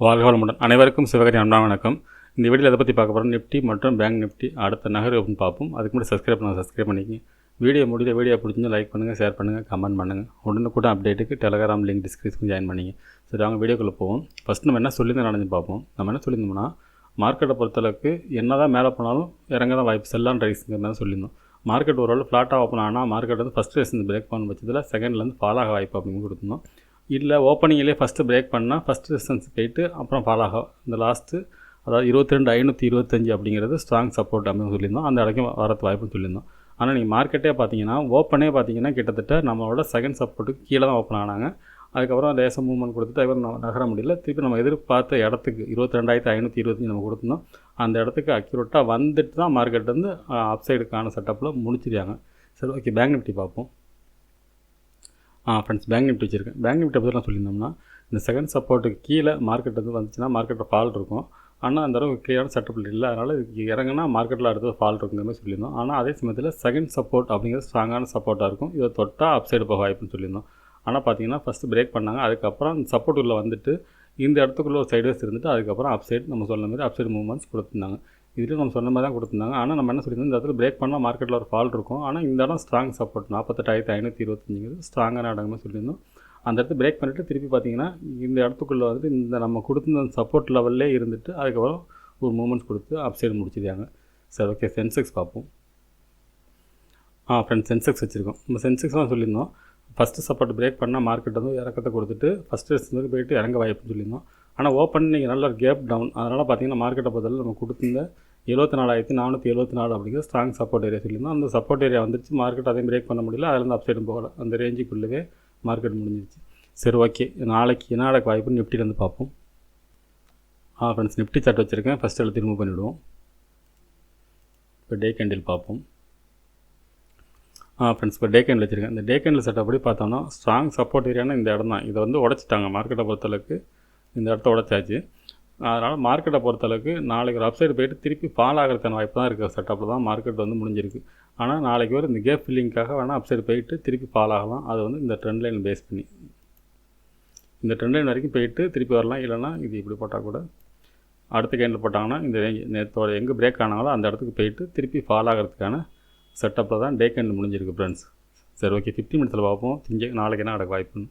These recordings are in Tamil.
வாழ்க வளமுடன். அனைவருக்கும் சிவகரி அன்பான வணக்கம். இந்த வீடியோவில் எதை பற்றி பார்க்க போகிறோம், நிஃப்டி மற்றும் பேங்க் நிஃப்டி அடுத்த நகர் அப்படின்னு பார்ப்போம். அதுக்கு முன்னாடி சப்ஸ்கிரைப் பண்ணிக்கங்க. வீடியோ பிடிச்சிருந்தா லைக் பண்ணுங்கள், ஷேர் பண்ணுங்கள், கமெண்ட் பண்ணுங்கள். உடனுக்குடன் அப்டேட்டுக்கு டெலகிராம் லிங்க் டிஸ்கிரிப்ஷன் ஜாயின் பண்ணிங்க. சரி, அவங்க வீடியோக்குள்ளே போவோம். ஃபஸ்ட் நம்ம என்ன சொல்லியிருந்தோம் நடந்து பார்ப்போம். நம்ம என்ன சொல்லியிருந்தோம்னா, மார்க்கெட்டை பொறுத்தளவுக்கு என்ன தான் மேலே போனாலும் இறங்க தான் வாய்ப்பு, செல்லான் ரைஸுங்கிற மாதிரி சொல்லியிருந்தோம். மார்க்கெட் ஓரளவு ஃப்ளாட்டாக ஓப்பன் ஆனால் மார்க்கெட் வந்து ஃபஸ்ட் ரேஸ் பிரேக் பண்ண பட்சத்தில் செகண்ட்லேருந்து ஃபால் ஆக வாய்ப்பு அப்படின்னு கொடுத்துருந்தோம். இல்லை ஓப்பனிங்லேயே ஃபஸ்ட்டு பிரேக் பண்ணால் ஃபஸ்ட் ரெசிஸ்டன்ஸ் போயிட்டு அப்புறம் ஃபால் ஆகும். இந்த லாஸ்ட்டு அதாவது 22,525 அப்படிங்கிறது ஸ்ட்ராங் சப்போர்ட் அப்படின்னு சொல்லியிருந்தோம். அந்த இடக்கும் வரது வாய்ப்புன்னு சொல்லியிருந்தோம். ஆனால் நீங்கள் மார்க்கெட்டே பார்த்தீங்கன்னா ஓப்பனே பார்த்தீங்கன்னா கிட்டத்தட்ட நம்மளோட செகண்ட் சப்போர்ட்டுக்கு கீழே தான் ஓப்பன் ஆனாங்க. அதுக்கப்புறம் லேசாக மூவ்மெண்ட் கொடுத்துட்டு அதுக்கப்புறம் நகர முடியல. திருப்பி நம்ம எதிர்பார்த்த இடத்துக்கு 22,525 நம்ம கொடுத்துருந்தோம். அந்த இடத்துக்கு அக்யூரேட்டாக வந்துட்டு தான் மார்க்கெட் வந்து அப்சைடுக்கான செட்டப்பில் முடிச்சிருக்காங்க. சரி, ஓகே, பேங்க் நிஃப்டி பார்ப்போம். ஃப்ரெண்ட்ஸ், பேங்க் நிஃப்டி வச்சுருக்கேன். பேங்க் நிஃப்டி பற்றி நான் சொல்லியிருந்தோம்னா, இந்த செகண்ட் சப்போர்ட்டுக்கு கீழே மார்க்கெட் வந்து வந்துச்சுன்னா மார்க்கெட்டில் ஃபால் இருக்கும். ஆனால் அந்த அளவுக்கு கிளியரான செட்டப்பில் இல்லை. அதனால் இதுக்கு இறங்கினா மார்க்கெட்டில் அடுத்தது ஃபால் இருக்குங்கிற மாதிரி சொல்லியிருந்தோம். ஆனால் அதே சமயத்தில் செகண்ட் சப்போர்ட் அப்படிங்கிறது ஸ்ட்ராங்கான சப்போர்ட்டாக இருக்கும். இதை தொட்டால் அப்சைடு போக வாய்ப்புன்னு சொல்லியிருந்தோம். ஆனால் பார்த்தீங்கன்னா ஃபஸ்ட்டு பிரேக் பண்ணாங்க. அதுக்கப்புறம் அந்த சப்போர்ட் உள்ளே வந்துட்டு இந்த இடத்துக்குள்ளே ஒரு சைடுவேஸ் இருந்துட்டு அதுக்கப்புறம் அப்சைடு நம்ம சொன்ன மாதிரி அப்சைடு மூவ்மெண்ட்ஸ் கொடுத்துருந்தாங்க. இதுலேயும் நம்ம சொன்ன மாதிரி தான் கொடுத்துருந்தாங்க. ஆனால் நம்ம என்ன சொல்லியிருந்தோம், இந்த இடத்துல பிரேக் பண்ணால் மார்க்கெட்டில் ஒரு ஃபால் இருக்கும். ஆனால் இந்த இடம் ஸ்ட்ராங் சப்போர்ட் 48,525 ஸ்ட்ராங்கான இடமே சொல்லியிருந்தோம். அந்த இடத்துல பிரேக் பண்ணிவிட்டு திருப்பி பார்த்தீங்கன்னா இந்த இடத்துக்குள்ளே வந்து இந்த நம்ம கொடுத்துருந்த சப்போர்ட் லெவல்லே இருந்துட்டு அதுக்கப்புறம் ஒரு மூமெண்ட்ஸ் கொடுத்து அப்சைடு முடிச்சிருக்காங்க. சரி, ஓகே, சென்செக்ஸ் பார்ப்போம். ஃப்ரெண்ட்ஸ், சென்செக்ஸ் வச்சுருக்கோம். நம்ம சென்செக்ஸ்லாம் சொல்லியிருந்தோம். ஃபஸ்ட்டு சப்போர்ட் பிரேக் பண்ணால் மார்க்கெட் வந்து இறக்கத்தை கொடுத்துட்டு ஃபஸ்ட்டு ரெஸ்ட் போயிட்டு இறங்க வாய்ப்புன்னு சொல்லியிருந்தோம். ஆனால் ஓப்பன் நீங்கள் நல்ல ஒரு கேப் டவுன். அதனால் பார்த்தீங்கன்னா மார்க்கெட்டை பொறுத்தவரை நம்ம கொடுத்துருந்த 74,474 அப்படிங்கிற ஸ்ட்ராங் சப்போர்ட் ஏரியா சொல்லியிருந்தோம். அந்த சப்போர்ட் ஏரியா வந்துருச்சு. மார்க்கெட் அதையும் பிரேக் பண்ண முடியல. அதிலேருந்து அப்சைடும் போகலை. அந்த ரேஞ்சுக்குள்ளவே மார்க்கெட் முடிஞ்சிருச்சு. சரி, ஓகே, நாளைக்கு என்ன நடக்க வாய்ப்புன்னு நிஃப்டிலேருந்து பார்ப்போம். ஃப்ரெண்ட்ஸ், நிஃப்டி சார்ட் வச்சுருக்கேன். ஃபஸ்ட் எடுத்து ரிமூவ் பண்ணிவிடுவோம். இப்போ டே கேண்டில் பார்ப்போம். ஃப்ரெண்ட்ஸ், இப்போ டே கேண்டில் வச்சுருக்கேன். இந்த டே கேண்டில் செட் அப்படி பார்த்தோம்னா ஸ்ட்ராங் சப்போர்ட் ஏரியானா இந்த இடம் தான். இதை வந்து உடச்சிட்டாங்க. மார்க்கெட்டை பொறுத்தளவுக்கு இந்த இடத்த உடச்சாச்சு. அதனால் மார்க்கெட்டை பொறுத்தளவுக்கு நாளைக்கு ஒரு அப்சைடு போய்ட்டு திருப்பி ஃபால் ஆகிறதுக்கான வாய்ப்பு தான் இருக்குது. செட்டப்பில் தான் மார்க்கெட் வந்து முடிஞ்சிருக்கு. ஆனால் நாளைக்கு ஒரு இந்த கேப் ஃபில்லிங்காக வேணால் அப்சைடு போயிட்டு திருப்பி ஃபால் ஆகலாம். அது வந்து இந்த ட்ரெண்ட் லைன் பேஸ் பண்ணி இந்த ட்ரெண்ட் லைன் வரைக்கும் போயிட்டு திருப்பி வரலாம். இல்லைனா இது இப்படி போட்டால் கூட அடுத்த கேண்டில் போட்டாங்கன்னா இந்த ரேஞ்ச் நேற்றோட எங்கே பிரேக் ஆனாங்களோ அந்த இடத்துக்கு போயிட்டு திருப்பி ஃபால் ஆகிறதுக்கான செட்டப்பில் தான் டே கேண்டில் முடிஞ்சிருக்கு ஃப்ரெண்ட்ஸ். சரி, ஓகே, 50 மினிட்ஸில் பார்ப்போம். நாளைக்கு என்ன நடக்க வாய்ப்புன்னு.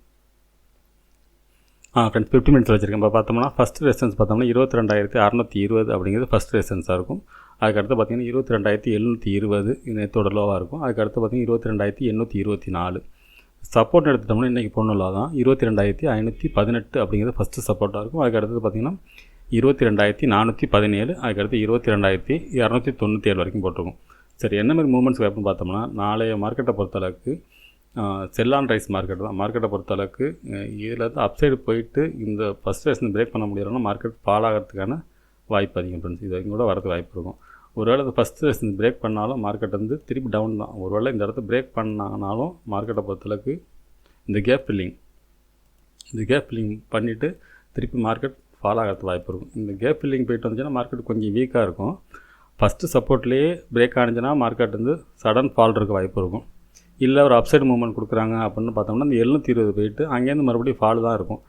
ஃப்ரெண்ட்ஸ், 50 மினிட்ஸில் வச்சுருக்கேன். இப்போ பார்த்தோம்னா ஃபஸ்ட்டு ரெசிஸ்டன்ஸ் பார்த்தோம்னா 22,620 அப்படிங்கிறது ஃபஸ்ட் ரெசிஸ்டன்ஸாக இருக்கும். அதுக்கடுத்து பார்த்தீங்கன்னா 22,720 நேற்றோட லோவாக இருக்கும். அதுக்கடுத்து பார்த்தீங்கன்னா 22,824 சப்போர்ட் எடுத்துட்டோம்னா இன்றைக்கி பொண்ணுலா தான் 22,518 அப்படிங்கிறது ஃபஸ்ட்டு சப்போர்ட்டாக இருக்கும். அதுக்கடுத்தது பார்த்தீங்கன்னா 22,417 அதுக்கடுத்து 22,297 வரைக்கும் போட்டிருக்கும். சரி, என்ன மாதிரி மூவ்மெண்ட்ஸ் வாய்ப்புன்னு பார்த்தோம்னா நாளைய மார்க்கெட்டை பொறுத்தளவுக்கு செல்லான் ரைஸ் மார்க்கெட் தான். மார்க்கெட்டை பொறுத்தளவுக்கு இதில் வந்து அப்சைடு போயிட்டு இந்த ஃபஸ்ட் ரேஸ் பிரேக் பண்ண முடியலன்னா மார்க்கெட் ஃபால் ஆகிறதுக்கான வாய்ப்பு அதிகம் ஃப்ரெண்ட்ஸ். இது கூட வரது வாய்ப்பு இருக்கும். ஒருவேளை இந்த ஃபஸ்ட்டு ரேஸ் பிரேக் பண்ணாலும் மார்க்கெட் வந்து திருப்பி டவுன் தான். ஒருவேளை இந்த இடத்த பிரேக் பண்ணாலும் மார்க்கெட்டை பொறுத்தளவுக்கு இந்த கேப் ஃபில்லிங் பண்ணிவிட்டு திருப்பி மார்க்கெட் ஃபால் ஆகிறது வாய்ப்பு இருக்கும். இந்த கேப் ஃபில்லிங் போயிட்டு வந்துச்சுன்னா மார்க்கெட் கொஞ்சம் வீக்காக இருக்கும். ஃபஸ்ட்டு சப்போர்ட்லேயே பிரேக் ஆனிச்சுன்னா மார்க்கெட் வந்து சடன் ஃபால் இருக்க வாய்ப்பு இருக்கும். இல்லை ஒரு அப்சைடு மூவ்மெண்ட் கொடுக்குறாங்க அப்படின்னு பார்த்தோம்னா இந்த 720 போயிட்டு அங்கேருந்து மறுபடியும் ஃபால் தான் இருக்கும்.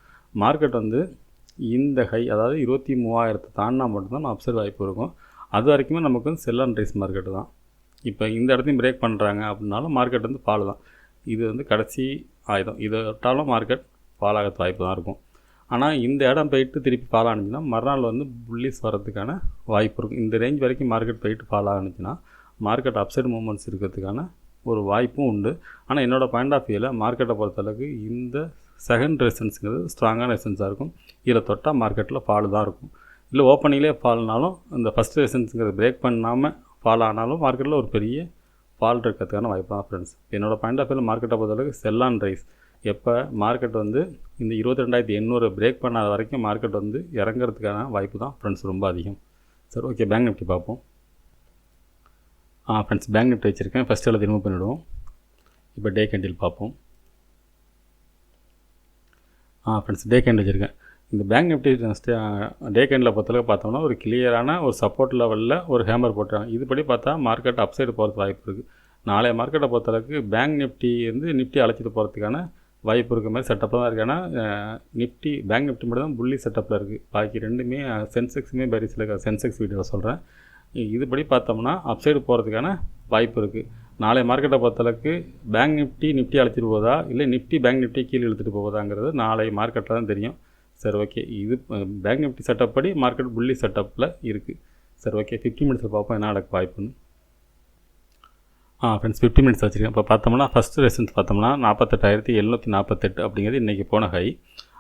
மார்க்கெட் வந்து இந்த ஹை அதாவது 23,000 தாண்டினா மட்டும்தான் அப்சைடு வாய்ப்பு இருக்கும். அது வரைக்குமே நமக்கு வந்து செல் அண்ட் ரைஸ் மார்க்கெட்டு தான். இப்போ இந்த இடத்தையும் பிரேக் பண்ணுறாங்க அப்படின்னாலும் மார்க்கெட் வந்து ஃபால் தான். இது வந்து கடைசி ஆயுதம். இதை விட்டாலும் மார்க்கெட் ஃபால் ஆகிறது வாய்ப்பு தான் இருக்கும். ஆனால் இந்த இடம் போயிட்டு திருப்பி ஃபால் ஆனிச்சுன்னா மறுநாள் வந்து புல்லிஸ் வரதுக்கான வாய்ப்பு இருக்கும். இந்த ரேஞ்ச் வரைக்கும் மார்க்கெட் போயிட்டு ஃபால் ஆனிச்சுன்னா மார்க்கெட் அப்சைடு மூவ்மெண்ட்ஸ் இருக்கிறதுக்கான ஒரு வாய்ப்பும் உண்டு. ஆனால் என்னோடய பாயிண்ட் ஆஃப் வியூவில் மார்க்கெட்டை பொறுத்தளவுக்கு இந்த செகண்ட் ரெசிஸ்டன்ஸுங்கிறது ஸ்ட்ராங்கான ரெசிஸ்டன்ஸாக இருக்கும். இதில் தொட்டால் மார்க்கெட்டில் ஃபால் தான் இருக்கும். இல்லை ஓப்பனிங்லேயே ஃபால்னாலும் இந்த ஃபஸ்ட் ரெசிஸ்டன்ஸுங்கிறது பிரேக் பண்ணாமல் ஃபால் ஆனாலும் மார்க்கெட்டில் ஒரு பெரிய ஃபால் இருக்கிறதுக்கான வாய்ப்பு தான் ஃப்ரெண்ட்ஸ். என்னோடய பாயிண்ட் ஆஃப் வியூவில் மார்க்கெட்டை பொறுத்தளவுக்கு செல் அண்ட் ரைஸ். எப்போ மார்க்கெட் வந்து இந்த 22,800 பிரேக் பண்ணாத வரைக்கும் மார்க்கெட் வந்து இறங்கிறதுக்கான வாய்ப்பு தான் ஃப்ரெண்ட்ஸ் ரொம்ப அதிகம். சரி, ஓகே, பேங்க் நிஃப்டி பார்ப்போம். ஃப்ரெண்ட்ஸ், பேங்க் நிஃப்டி வச்சுருக்கேன். ஃபஸ்ட்டு எல்லாம் ரிமூவ் பண்ணிவிடுவோம். இப்போ டே கேண்டில் பார்ப்போம். ஃப்ரெண்ட்ஸ், டே கேண்டில் வச்சுருக்கேன். இந்த பேங்க் நிஃப்டி டே கேண்டில் பொறுத்தளவுக்கு பார்த்தோம்னா ஒரு கிளியரான ஒரு சப்போர்ட் லெவலில் ஒரு ஹேமர் போட்டுறாங்க. இதுபடி பார்த்தா மார்க்கெட் அப்சைடு போகிறது வாய்ப்பு இருக்குது. நாளைய மார்க்கெட்டை பொறுத்தளவுக்கு பேங்க் நிஃப்டி வந்து நிஃப்டி அழைச்சிட்டு போகிறதுக்கான வாய்ப்பு இருக்க மாதிரி செட்டப்பில் தான் இருக்குது. ஏன்னா நிஃப்டி பேங்க் நிஃப்டி மட்டும் தான் புள்ளி செட்டப்பில் இருக்குது. பாக்கி ரெண்டுமே சென்செக்ஸுமே பெரிஸில் இருக்க சென்செக்ஸ் வீடியோவில் சொல்கிறேன். இதுபடி பார்த்தோம்னா அப்சைடு போகிறதுக்கான வாய்ப்பு இருக்குது. நாளை மார்க்கெட்டை பொறுத்தளவுக்கு பேங்க் நிஃப்டி அழைச்சிட்டு போதா இல்லை நிஃப்டி பேங்க் நிஃப்டி கீழே இழுத்துட்டு போகுதாங்கிறது நாளை மார்க்கெட்டில் தான் தெரியும். சரி, ஓகே. இது பேங்க் நிஃப்டி செட்டப் படி மார்க்கெட் புள்ளி செட்டப்பில் இருக்குது. சரி, ஓகே. 50 மினிட்ஸில் பார்ப்போம் என்ன நடக்க வாய்ப்புன்னு. ஃப்ரெண்ட்ஸ் 50 மினிட்ஸ் வச்சுருக்கேன். இப்போ பார்த்தோம்னா ஃபஸ்ட்டு ரெசன்ஸ் பார்த்தோம்னா 48,748 அப்படிங்கிறது இன்றைக்கி போன ஹை.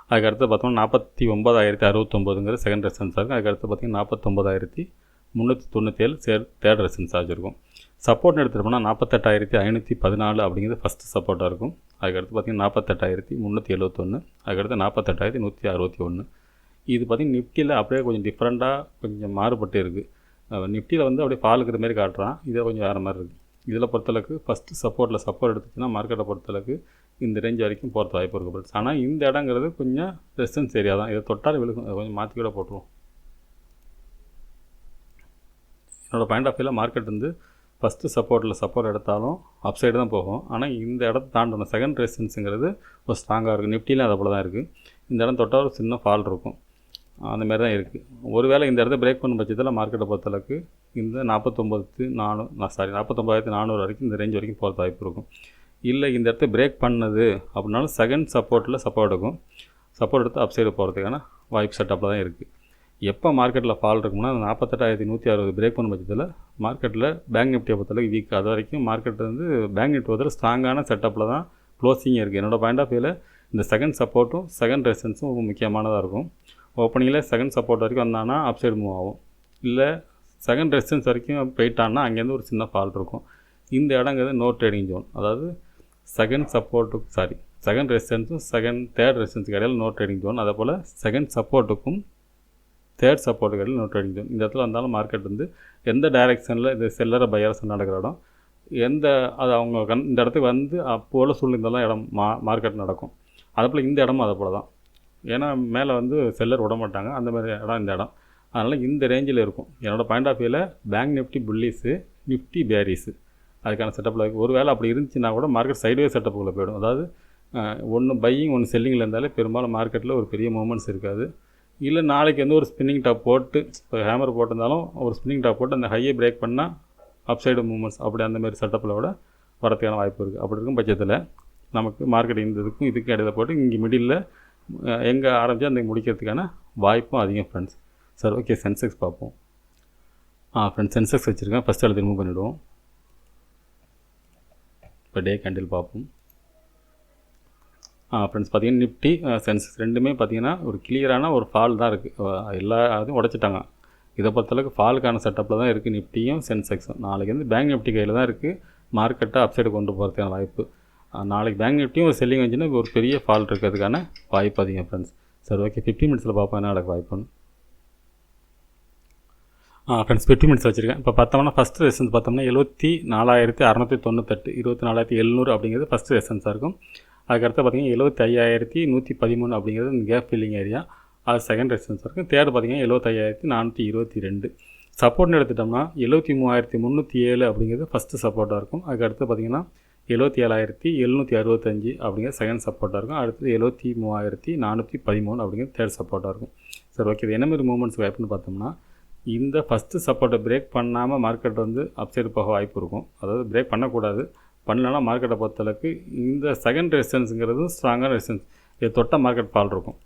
அதுக்கடுத்து பார்த்தோம்னா 49,069ங்கிறது செகண்ட் ரெசன்ஸாக இருக்கும். அதுக்கடுத்து பார்த்திங்கன்னா 49,397 தேர்ட் ரெசன்ஸாக வச்சுருக்கும். சப்போர்ட்னு எடுத்துகிட்டோம்னா 48,514 அப்படிங்கிறது ஃபஸ்ட்டு சப்போர்ட்டாக இருக்கும். அதுக்கடுத்து பார்த்திங்கன்னா 48,371, அதுக்கடுத்து 48,161. இது பார்த்திங்கன்னா நிஃப்டியில் அப்படியே கொஞ்சம் டிஃப்ரெண்ட்டாக கொஞ்சம் மாறுபட்டு இருக்குது. நிஃப்டியில் வந்து அப்படியே ஃபால் இருக்கிற மாதிரி காட்டுறான், இதை கொஞ்சம் வேறு மாதிரி இருக்குது. இதில் பொறுத்தளவுக்கு ஃபஸ்ட்டு சப்போர்ட் எடுத்துச்சுன்னா மார்க்கெட்டை பொறுத்தளவுக்கு இந்த ரேஞ்ச் வரைக்கும் போகிறது வாய்ப்பு இருக்குது. ஆனால் இந்த இடங்கிறது கொஞ்சம் ரெசிஸ்டன்ஸ் ஏரியா தான். இதை தொட்டால் விழுகும், அதை கொஞ்சம் மாற்றி கூட போட்டுருவோம். என்னோடய பாயிண்ட் ஆஃப் வியூவில் மார்க்கெட் வந்து ஃபஸ்ட்டு சப்போர்ட் எடுத்தாலும் அப்சைடு தான் போகும். ஆனால் இந்த இடத்த தாண்டணும் செகண்ட் ரெசிஸ்டன்ஸுங்கிறது ஒரு ஸ்ட்ராங்காக இருக்குது. நிஃப்டியில் அது போல் தான் இருக்குது. இந்த இடம் தொட்டால் ஒரு சின்ன ஃபால் இருக்கும், அந்தமாரி தான் இருக்குது. ஒருவேளை இந்த இடத்த பிரேக் பண்ணும் பட்சத்தில் மார்க்கெட்டை பொறுத்தளவுக்கு இந்த 49,400 வரைக்கும் இந்த ரேஞ்ச் வரைக்கும் போகிறது வாய்ப்பு இருக்கும். இல்லை இந்த இடத்த பிரேக் பண்ணது அப்படின்னாலும் செகண்ட் சப்போர்ட் எடுக்கும். சப்போர்ட் எடுத்து அப்சைடு போகிறதுக்கான வாய்ப்பு செட்டப்பில் தான் இருக்குது. எப்போ மார்க்கெட்டில் ஃபால் இருக்கும்னா 48,160 பிரேக் பண்ணும் பட்சத்தில் மார்க்கெட்டில் பேங்க் நிஃப்டியை பொறுத்தளவுக்கு வீக். அது வரைக்கும் மார்க்கெட் வந்து பேங்க் நிஃப்டி பொறுத்தவரை ஸ்ட்ராங்கான செட்டப்பில் தான் க்ளோசிங் இருக்குது. என்னோடய பாயிண்ட் ஆஃப் வியூவில் இந்த செகண்ட் சப்போர்ட்டும் செகண்ட் ரெசிஸ்டன்ஸும் ரொம்ப முக்கியமானதாக இருக்கும். ஓப்பனிங்கில் செகண்ட் சப்போர்ட் வரைக்கும் வந்தான்னா அப்சைடு மூவ் ஆகும். இல்லை செகண்ட் ரெசிஸ்டன்ஸ் வரைக்கும் போயிட்டான்னா அங்கேருந்து ஒரு சின்ன ஃபால் இருக்கும். இந்த இடங்கிறது நோ ட்ரேடிங் ஜோன். அதாவது செகண்ட் ரெசிஸ்டன்ஸும் தேர்ட் ரெசிஸ்டன்ஸுக்கு இடையில் நோ ட்ரேடிங் ஜோன். அதே போல் செகண்ட் சப்போர்ட்டுக்கும் தேர்ட் சப்போர்ட்டுக்கு இடையில் நோ ட்ரேடிங் ஜோன். இந்த இடத்துல வந்தாலும் மார்க்கெட் வந்து எந்த டைரெக்ஷனில் இந்த செல்லரை பையர்ஸ் நடக்கிற இடம் அது அவங்க இந்த இடத்துக்கு வந்து அப்போல சூழ்நிலைதான் இடம் மார்க்கெட் நடக்கும். அதேபோல் இந்த இடமும் அதே போல் தான். ஏன்னா மேலே வந்து செல்லர் விட மாட்டாங்க, அந்த மாதிரி இடம் இந்த இடம். அதனால் இந்த ரேஞ்சில் இருக்கும். என்னோடய பாயிண்ட் ஆஃப் வியூவில் பேங்க் நிஃப்டி புல்லிஸு, நிஃப்டி பேரிஸு அதுக்கான செட்டப்பில் இருக்குது. ஒரு வேளை அப்படி இருந்துச்சுன்னா கூட மார்க்கெட் சைட்வே செட்டப்புக்குள்ளே போயிடும். அதாவது ஒன்று பையிங் ஒன்று செல்லிங்கில் இருந்தாலே பெரும்பாலும் மார்க்கெட்டில் ஒரு பெரிய மூமெண்ட்ஸ் இருக்காது. இல்லை நாளைக்கு வந்து ஒரு ஸ்பின்னிங் டாப் போட்டு இப்போ ஹேமர் போட்டிருந்தாலும் ஒரு ஸ்பின்னிங் டாப் போட்டு அந்த ஹையை பிரேக் பண்ணால் அப்சைடு மூமெண்ட்ஸ் அப்படி அந்தமாரி செட்டப்பில் கூட வரதுக்கான வாய்ப்பு இருக்குது. அப்படி இருக்கும் பட்சத்தில் நமக்கு மார்க்கெட் இந்த இதுக்கும் இடையில போட்டு இங்கே மிடில் எங்கே ஆரம்பித்தா அந்த முடிக்கிறதுக்கான வாய்ப்பும் அதிகம் ஃப்ரெண்ட்ஸ். சரி, ஓகே. சென்செக்ஸ் பார்ப்போம். ஃப்ரெண்ட்ஸ் சென்செக்ஸ் வச்சுருக்கேன். ஃபஸ்ட்டு அதை ரிமூவ் பண்ணிவிடுவோம். இப்போ டே கேண்டில் பார்ப்போம். ஃப்ரெண்ட்ஸ் பார்த்திங்கன்னா நிஃப்டி சென்செக்ஸ் ரெண்டுமே பார்த்திங்கன்னா ஒரு கிளியரான ஒரு ஃபால் தான் இருக்குது. எல்லா அதுவும் உடச்சிட்டாங்க. இதை பொறுத்தளவுக்கு ஃபாலுக்கான செட்டப்பில் தான் இருக்குது நிஃப்டியும் சென்செக்ஸும். நாளைக்கு வந்து பேங்க் நிஃப்டி கையில் தான் இருக்குது மார்க்கெட்டை அப்சைடு கொண்டு போகிறதுக்கான வாய்ப்பு. நாளைக்கு பேங்க் நிஃப்டியும் ஒரு செல்லிங் வந்துச்சுன்னா ஒரு பெரிய ஃபால் இருக்கிறதுக்கான வாய்ப்பு அதிகம் ஃப்ரெண்ட்ஸ். சரி, ஓகே. 50 மினிட்ஸில் பார்ப்போம் என்ன நடக்க வாய்ப்புன்னு. ஃப்ரெண்ட்ஸ் 50 மினிட்ஸ் வச்சுருக்கேன். இப்போ பார்த்தோம்னா ஃபஸ்ட்டு ரெசன்ஸ் பார்த்தோம்னா 74,698, 24,700 அப்படிங்கிறது ஃபஸ்ட்டு ரெசன்ஸாக இருக்கும். அதுக்கடுத்து பார்த்திங்கன்னா 75,113 அப்படிங்கிறது இந்த கேப் ஃபில்லிங் ஏரியா, அது செகண்ட் ரெசிஸ்டன்ஸாக இருக்கும். தேர்ட் பார்த்திங்கன்னா 75,422. சப்போர்ட்னு எடுத்துட்டோம்னா 73,307 அப்படிங்கிறது ஃபஸ்ட்டு சப்போர்ட்டாக இருக்கும். அதுக்கடுத்து பார்த்திங்கன்னா 77,765 அப்படிங்கிறது செகண்ட் சப்போர்ட்டாக இருக்கும். அடுத்தது 73,413 அப்படிங்கிறது தேர்ட் சப்போர்ட்டாக இருக்கும். சரி, ஓகே. இது என்ன மாதிரி மூமெண்ட்ஸ் வாய்ப்புன்னு பார்த்தோம்னா இந்த ஃபஸ்ட்டு சப்போர்ட்டை பிரேக் பண்ணாமல் மார்க்கெட் வந்து அப்சைடு போக வாய்ப்பு இருக்கும். அதாவது பிரேக் பண்ணக்கூடாது. பண்ணலன்னா மார்க்கெட்டை பொறுத்தளவுக்கு இந்த செகண்ட் ரெசிஸ்டன்ஸுங்கிறது ஸ்ட்ராங்கான ரெசிஸ்டன்ஸ். இதை தொட்ட மார்க்கெட் ஃபால் இருக்கும்.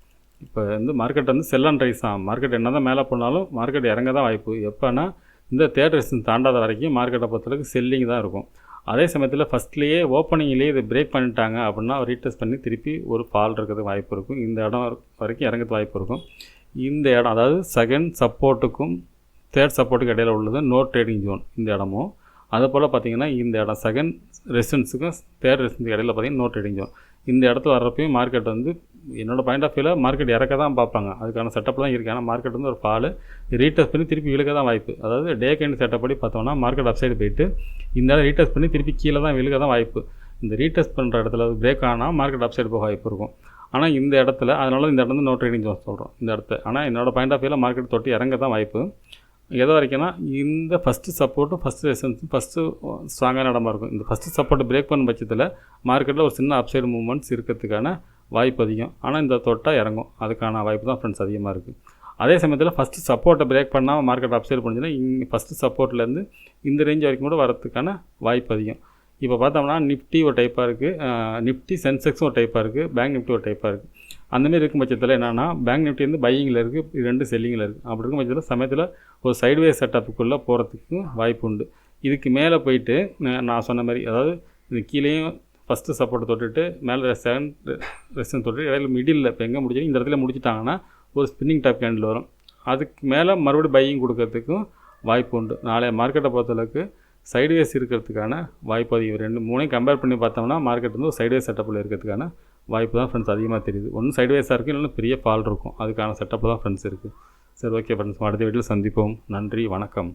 இப்போ வந்து மார்க்கெட் வந்து செல் அண்ட் ரைஸ் தான். மார்க்கெட் என்ன தான் மேலே போனாலும் மார்க்கெட் இறங்க தான் வாய்ப்பு. எப்போனா இந்த தேர்ட் ரெசிஸ்டன்ஸ் தாண்டாத வரைக்கும் மார்க்கெட்டை பொறுத்தளவுக்கு செல்லிங் தான் இருக்கும். அதே சமயத்தில் ஃபஸ்ட்லேயே ஓப்பனிங்லேயே இதை பிரேக் பண்ணிட்டாங்க அப்படின்னா ரீடெஸ்ட் பண்ணி திருப்பி ஒரு ஃபால் இருக்கிறதுக்கு வாய்ப்பு இருக்கும். இந்த இடம் வரைக்கும் இறங்கிறது வாய்ப்பு இருக்கும். இந்த இடம் அதாவது செகண்ட் சப்போர்ட்டுக்கும் தேர்ட் சப்போர்ட்டுக்கு இடையில் உள்ளது நோ ட்ரேடிங் ஜோன் இந்த இடமும். அதே போல் பார்த்திங்கன்னா இந்த இடம் செகண்ட் ரெசிஸ்டன்ஸுக்கும் தேர்ட் ரெசிஸ்டன்ஸுக்கு இடையில் பார்த்திங்கன்னா நோ ட்ரேடிங் ஜோன். இந்த இடத்துல வர்றப்பையும் மார்க்கெட் வந்து என்னோடய பாயிண்ட் ஆஃப் வியூவில் மார்க்கெட் இறக்க தான் பார்ப்பாங்க. அதுக்கான செட்டப் தான் இருக்குது. ஆனால் மார்க்கெட் வந்து ஒரு ஃபால் ரீடெஸ்ட் பண்ணி திருப்பி விழுக தான் வாய்ப்பு. அதாவது டே கேண்ட் செட்டப் படி பார்த்தோம்னா மார்க்கெட் அப்சைடு போயிட்டு இந்த இடம் ரீடெஸ்ட் பண்ணி திருப்பி கீழே தான் விழுக தான் வாய்ப்பு. இந்த ரீடெஸ்ட் பண்ணுற இடத்துல பிரேக் ஆனால் மார்க்கெட் அப்சைடு போக வாய்ப்பு இருக்கும். ஆனால் இந்த இடத்துல அதனால இந்த இடம் வந்து நோ ட்ரேடிங் ஜோன் சொல்கிறோம் இந்த இடத்த. ஆனால் என்னோடய பாயிண்ட் ஆஃப் வியூவில் மார்க்கெட் தொட்டு இறங்க தான் வாய்ப்பு. எது வரைக்கும்னா இந்த ஃபஸ்ட்டு சப்போர்ட்டும் ஃபஸ்ட்டு ரெசிஸ்டன்ஸும் ஃபஸ்ட்டு ஸ்ட்ராங்கான இடமா இருக்கும். இந்த ஃபஸ்ட்டு சப்போர்ட்டை பிரேக் பண்ண பட்சத்தில் மார்க்கெட்டில் ஒரு சின்ன அப்சைடு மூவ்மெண்ட்ஸ் இருக்கிறதுக்கான வாய்ப்பு அதிகம். ஆனால் இந்த தொட்டா இறங்கும், அதுக்கான வாய்ப்பு தான் ஃப்ரெண்ட்ஸ் அதிகமாக இருக்குது. அதே சமயத்தில் ஃபஸ்ட்டு சப்போர்ட்டை பிரேக் பண்ணாமல் மார்க்கெட் அப்சைடு பண்ணிச்சுன்னா இங்கே ஃபஸ்ட்டு சப்போர்ட்லேருந்து இந்த ரேஞ்ச் வரைக்கும் கூட வரதுக்கான வாய்ப்பு அதிகம். இப்போ பார்த்தோம்னா நிஃப்டி ஒரு டைப்பாக இருக்குது, நிஃப்டி சென்செக்ஸும் ஒரு டைப்பாக இருக்குது, பேங்க் நிஃப்டி ஒரு டைப்பாக இருக்குது. அந்தமாரி இருக்கும் பட்சத்தில் என்னென்னா பேங்க் நிஃப்டி வந்து பையிங்கில் இருக்குது, இது 2 செல்லிங்கில் இருக்குது. அப்படி இருக்கும் பட்சத்தில் சமயத்தில் ஒரு சைட்வே செட்டப்புக்குள்ளே போகிறதுக்கும் வாய்ப்பு உண்டு. இதுக்கு மேலே போயிட்டு நான் சொன்ன மாதிரி, அதாவது இது கீழேயும் ஃபஸ்ட்டு சப்போர்ட்டை தொட்டுட்டு மேலே செகண்ட் ரெசிஸ்டன்ஸ் தொட்டுட்டு இடையில மிடில் இப்போ எங்கே முடிச்சு இந்த இடத்துல முடிச்சிட்டாங்கன்னா ஒரு ஸ்பின்னிங் டாப் கேண்டில் வரும். அதுக்கு மேலே மறுபடியும் பையிங் கொடுக்கறதுக்கும் வாய்ப்பு உண்டு. நாளைய மார்க்கெட்டை பொறுத்தளவுக்கு சைட்வேஸ் இருக்கிறதுக்கான வாய்ப்பு அதிகம். 2-3 கம்பேர் பண்ணி பார்த்தோம்னா மார்க்கெட் வந்து ஒரு சைட்வேஸ் செட்டப்பில் இருக்கிறதுக்கான வாய்ப்பு தான் ஃப்ரெண்ட்ஸ் அதிகமாக தெரியுது. ஒன்றும் சைட்வேஸாக இருக்குது, இல்லைன்னா பெரிய ஃபால் இருக்கும். அதுக்கான செட்டப்பில் தான் ஃப்ரெண்ட்ஸ் இருக்குது. சரி, ஓகே ஃப்ரெண்ட்ஸ், அடுத்த வீடியோவில் சந்திப்போம். நன்றி, வணக்கம்.